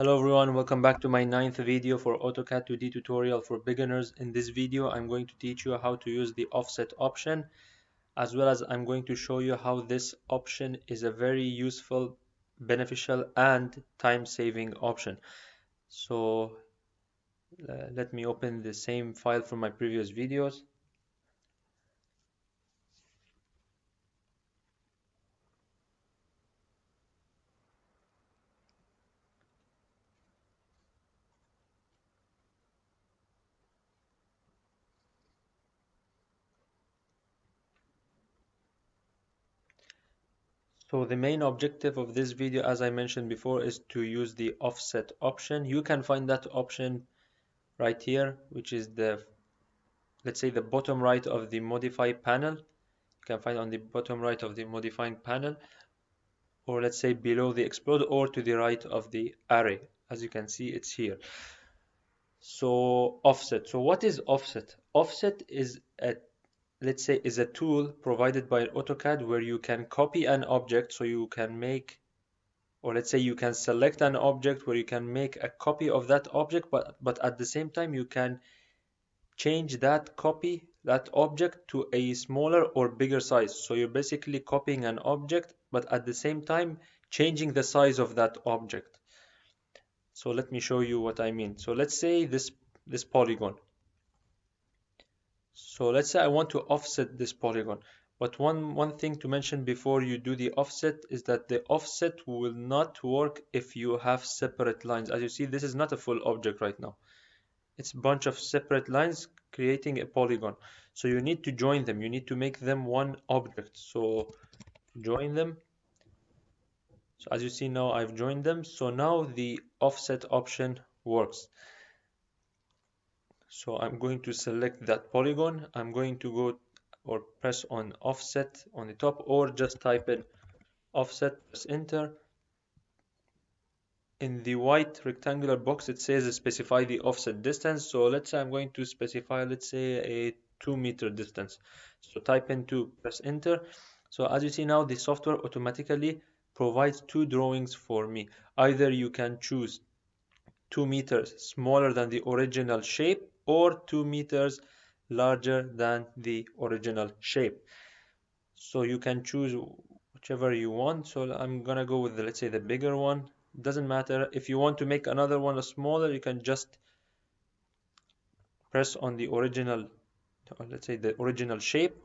Hello everyone, welcome back to my ninth video for AutoCAD 2D tutorial for beginners. In this video, I'm going to teach you how to use the offset option, as well as I'm going to show you how this option is a very useful, beneficial, and time-saving option. So let me open the same file from my previous videos. So the main objective of this video, as I mentioned before, is to use the offset option. You can find that option right here, which is let's say the bottom right of the modify panel. You can find on the bottom right of the modifying panel, or let's say below the explode, or to the right of the array. As you can see, it's here. So offset. So what is offset? Offset is let's say is a tool provided by AutoCAD where you can copy an object, so you can make, or let's say you can select an object where you can make a copy of that object, but at the same time you can change that object to a smaller or bigger size. So you're basically copying an object, but at the same time changing the size of that object. So let me show you what I mean. So let's say this polygon. So let's say I want to offset this polygon. But one thing to mention before you do the offset is that the offset will not work if you have separate lines. As you see, this is not a full object right now. It's a bunch of separate lines creating a polygon. So you need to join them. You need to make them one object. So join them. So as you see now, I've joined them. So now the offset option works. So I'm going to select that polygon. I'm going to go or press on offset on the top, or just type in offset, press enter. In the white rectangular box, it says specify the offset distance. So let's say I'm going to specify, let's say, a 2 meter distance. So type in 2, press enter. So as you see now, the software automatically provides two drawings for me. Either you can choose 2 meters smaller than the original shape, or 2 meters larger than the original shape. So you can choose whichever you want. So I'm gonna go with let's say the bigger one. Doesn't matter. If you want to make another one smaller, you can just press on the original, or let's say the original shape.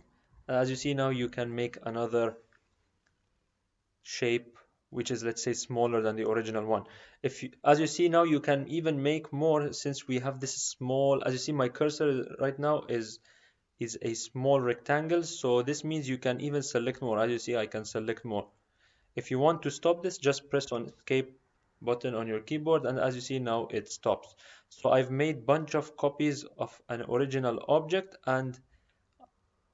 As you see now, you can make another shape which is, let's say, smaller than the original one. As you see now, you can even make more, since we have this small, as you see my cursor right now is a small rectangle, so this means you can even select more. As you see, I can select more. If you want to stop this, just press on escape button on your keyboard, and as you see now, it stops. So I've made bunch of copies of an original object, and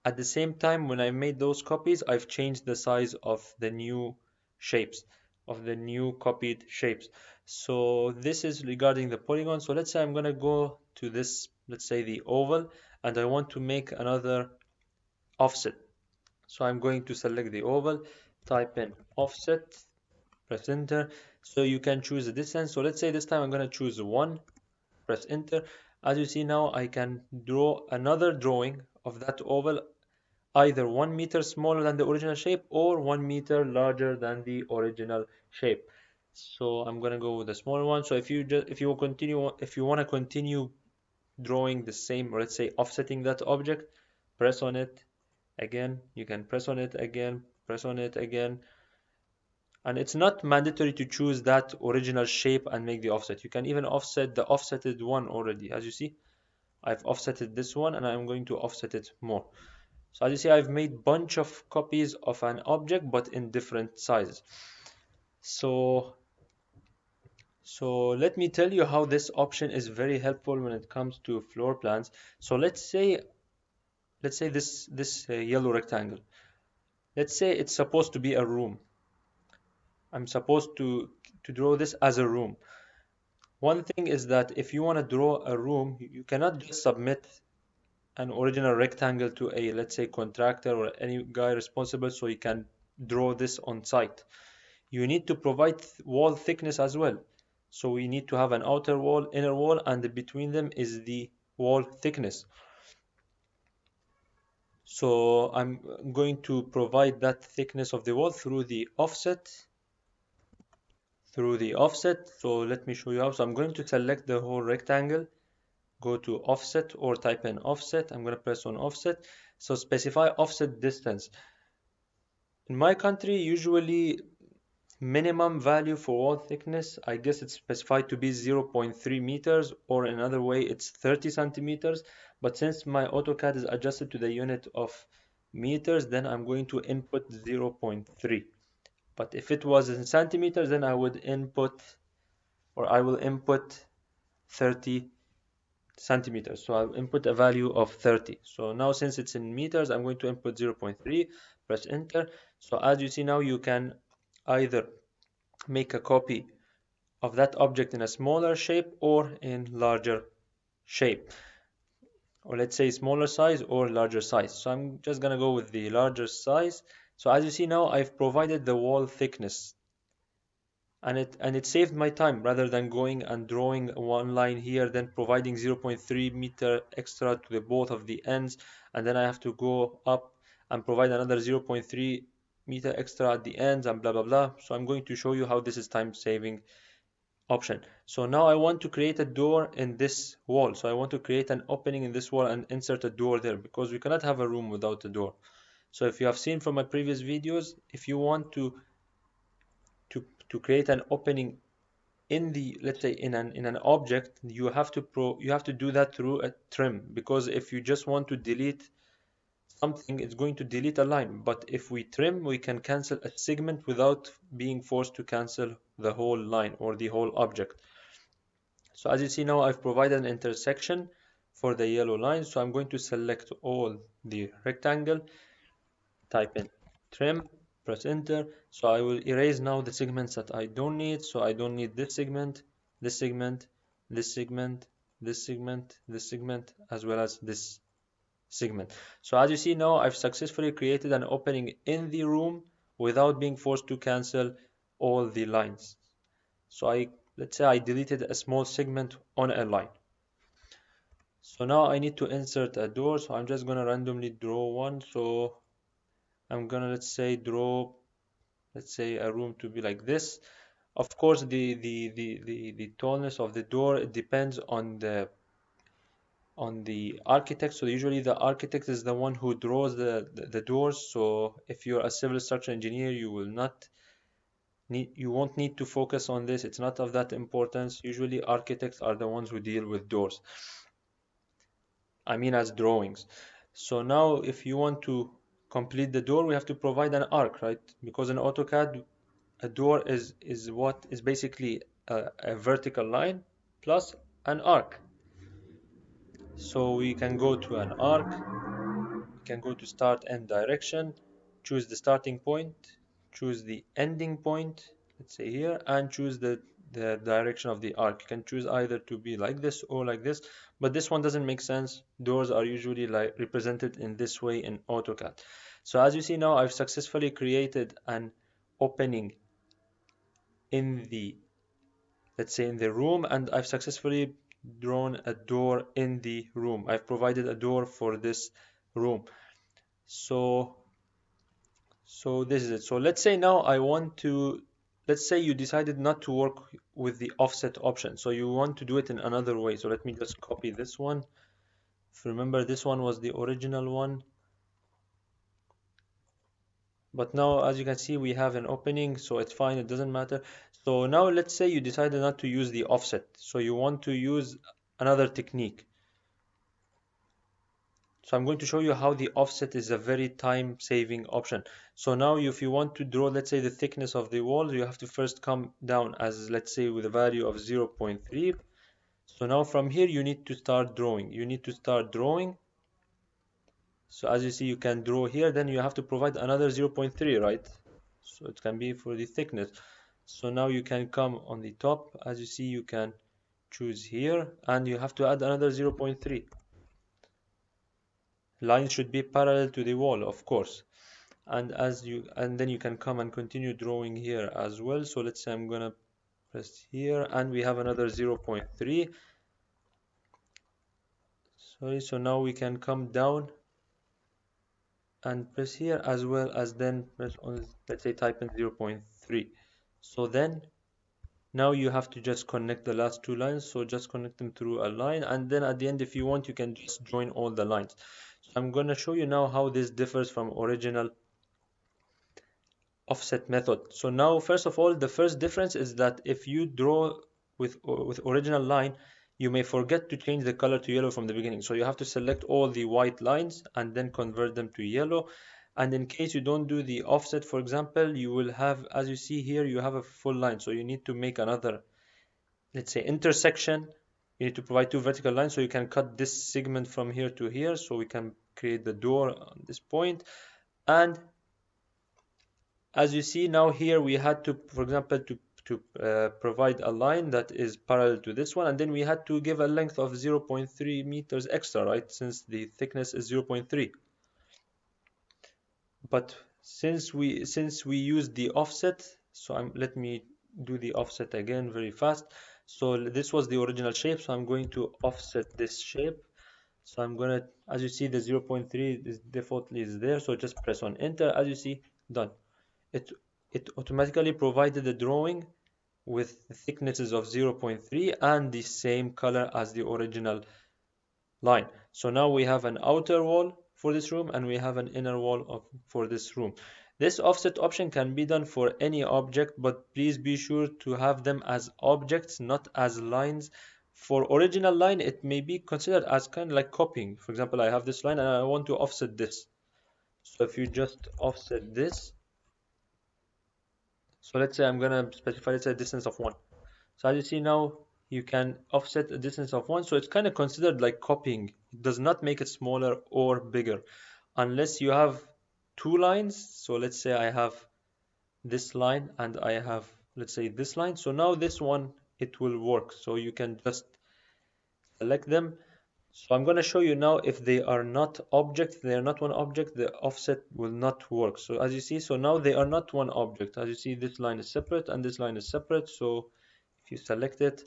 at the same time when I made those copies, I've changed the size of the new shapes, of the new copied shapes. So this is regarding the polygon. So let's say I'm gonna go to this, let's say the oval, and I want to make another offset. So I'm going to select the oval, type in offset, press enter. So you can choose the distance. So let's say this time I'm going to choose 1, press enter. As you see now, I can draw another drawing of that oval, either 1 meter smaller than the original shape, or 1 meter larger than the original shape. So I'm going to go with the smaller one. So if you want to continue drawing the same, or let's say offsetting that object, press on it again. You can press on it again, press on it again. And it's not mandatory to choose that original shape and make the offset. You can even offset the offsetted one already. As you see, I've offsetted this one, and I'm going to offset it more. So as you see, I've made bunch of copies of an object, but in different sizes. So let me tell you how this option is very helpful when it comes to floor plans. So let's say this yellow rectangle. Let's say it's supposed to be a room. I'm supposed to draw this as a room. One thing is that if you want to draw a room, you cannot just submit an original rectangle to a, let's say, contractor or any guy responsible so he can draw this on site. You need to provide wall thickness as well. So we need to have an outer wall, inner wall, and between them is the wall thickness. So I'm going to provide that thickness of the wall through the offset. So let me show you how. So I'm going to select the whole rectangle, go to offset or type in offset. I'm going to press on offset. So specify offset distance. In my country, usually minimum value for wall thickness, I guess it's specified to be 0.3 meters, or another way it's 30 centimeters. But since my AutoCAD is adjusted to the unit of meters, then I'm going to input 0.3. But if it was in centimeters, then I would input, or I will input 30 centimeters. So I'll input a value of 30. So now since it's in meters, I'm going to input 0.3, press enter. So as you see now, you can either make a copy of that object in a smaller shape or in larger shape, or let's say smaller size or larger size. So I'm just gonna go with the larger size. So as you see now, I've provided the wall thickness, and it saved my time rather than going and drawing one line here, then providing 0.3 meter extra to the both of the ends, and then I have to go up and provide another 0.3 meter extra at the ends, and blah blah blah. So I'm going to show you how this is time saving option. So now I want to create a door in this wall. So I want to create an opening in this wall and insert a door there, because we cannot have a room without a door. So if you have seen from my previous videos, if you want to create an opening in the, let's say, in an object, you have to do that through a trim, because if you just want to delete something, it's going to delete a line. But if we trim, we can cancel a segment without being forced to cancel the whole line or the whole object. So as you see now, I've provided an intersection for the yellow line. So I'm going to select all the rectangle, type in trim, press enter. So I will erase now the segments that I don't need. So I don't need this segment, this segment, this segment, this segment, this segment, as well as this segment. So as you see now, I've successfully created an opening in the room without being forced to cancel all the lines. So let's say I deleted a small segment on a line. So now I need to insert a door. So I'm just gonna randomly draw one. So I'm gonna, let's say a room to be like this. Of course, the tallness of the door, it depends on the architect. So usually the architect is the one who draws the doors. So if you're a civil structure engineer, you won't need to focus on this. It's not of that importance. Usually architects are the ones who deal with doors, I mean as drawings. So now if you want to complete the door, we have to provide an arc, right? Because in AutoCAD, a door is what is basically a vertical line plus an arc. So we can go to an arc, we can go to start end direction, choose the starting point, choose the ending point, let's say here, and choose the direction of the arc. You can choose either to be like this or like this, but this one doesn't make sense. Doors are usually like represented in this way in AutoCAD. So as you see now, I've successfully created an opening in the, let's say, in the room, and I've successfully drawn a door in the room. I've provided a door for this room. So this is it. So let's say now let's say you decided not to work with the offset option. So you want to do it in another way. So let me just copy this one. If you remember, this one was the original one. But now, as you can see, we have an opening, so it's fine, it doesn't matter. So now let's say you decided not to use the offset. So you want to use another technique. So I'm going to show you how the offset is a very time-saving option. So now if you want to draw, let's say, the thickness of the wall, you have to first come down as, let's say, with a value of 0.3. So now from here, you need to start drawing. So as you see, you can draw here, then you have to provide another 0.3, right? So it can be for the thickness. So now you can come on the top. As you see, you can choose here, and you have to add another 0.3. Lines should be parallel to the wall, of course. And then you can come and continue drawing here as well. So let's say I'm gonna press here, and we have another 0.3. Sorry, so now we can come down and press here, as well as then press on, let's say, type in 0.3. So then now you have to just connect the last two lines, so just connect them through a line, and then at the end, if you want, you can just join all the lines. So I'm going to show you now how this differs from original offset method. So now, first of all, the first difference is that if you draw with original line, you may forget to change the color to yellow from the beginning. So you have to select all the white lines and then convert them to yellow. And in case you don't do the offset, for example, you will have, as you see here, you have a full line. So you need to make another, let's say, intersection. You need to provide two vertical lines so you can cut this segment from here to here. So we can create the door on this point. And as you see now here, we had to, for example, to provide a line that is parallel to this one, and then we had to give a length of 0.3 meters extra, right? Since the thickness is 0.3. But since we use the offset, so let me do the offset again very fast. So this was the original shape, so I'm going to offset this shape. So I'm gonna, as you see, the 0.3 is defaultly is there, so just press on enter. As you see, done. It automatically provided a drawing with thicknesses of 0.3 and the same color as the original line. So now we have an outer wall for this room and we have an inner wall for this room. This offset option can be done for any object, but please be sure to have them as objects, not as lines. For original line, it may be considered as kind of like copying. For example, I have this line and I want to offset this. So if you just offset this, so let's say I'm gonna specify, let's say, a distance of 1. So as you see now, you can offset a distance of 1. So it's kind of considered like copying. It does not make it smaller or bigger unless you have two lines. So let's say I have this line and I have, let's say, this line. So now this one, it will work. So you can just select them. So I'm going to show you now if they are not objects, they are not one object, the offset will not work. So as you see, so now they are not one object. As you see, this line is separate and this line is separate. So if you select it,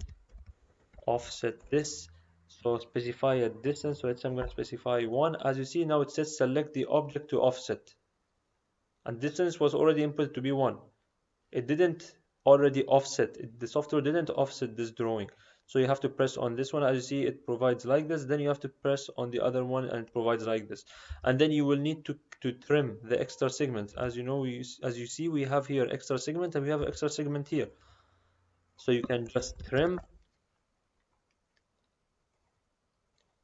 offset this, so specify a distance. So let's say I'm going to specify 1. As you see now, it says select the object to offset, and distance was already input to be 1. It didn't already offset it, the software didn't offset this drawing. So you have to press on this one. As you see, it provides like this. Then you have to press on the other one and it provides like this. And then you will need to trim the extra segments. As you know, as you see, we have here extra segment and we have extra segment here. So you can just trim.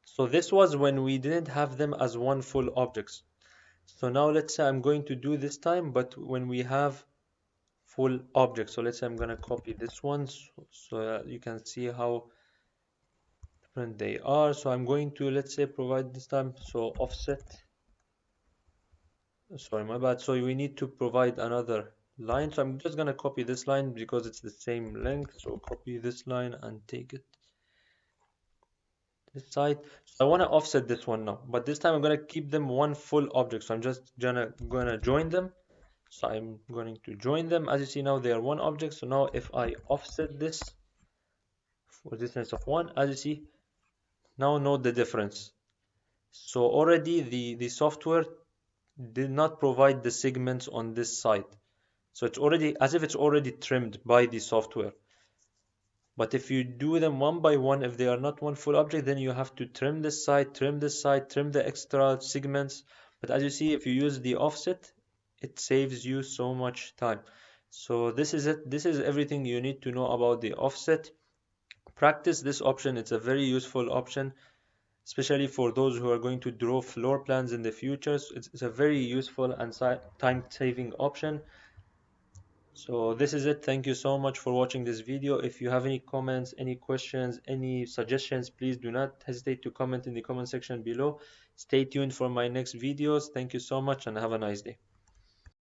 So this was when we didn't have them as one full object. So now let's say I'm going to do this time, but when we have full objects. So let's say I'm going to copy this one so you can see how different they are. So I'm going to, let's say, provide this time, so offset, sorry, my bad. So we need to provide another line. So I'm just going to copy this line because it's the same length. So copy this line and take it this side. So I want to offset this one now, but this time I'm going to keep them one full object. So I'm just gonna join them. So I'm going to join them. As you see now, they are one object. So now if I offset this for distance of 1, as you see, now note the difference. So already the software did not provide the segments on this side. So it's already as if it's already trimmed by the software. But if you do them one by one, if they are not one full object, then you have to trim this side, trim this side, trim the extra segments. But as you see, if you use the offset, it saves you so much time. So this is it. This is everything you need to know about the offset. Practice this option. It's a very useful option, especially for those who are going to draw floor plans in the future. So it's a very useful and time-saving option. So this is it. Thank you so much for watching this video. If you have any comments, any questions, any suggestions, please do not hesitate to comment in the comment section below. Stay tuned for my next videos. Thank you so much and have a nice day.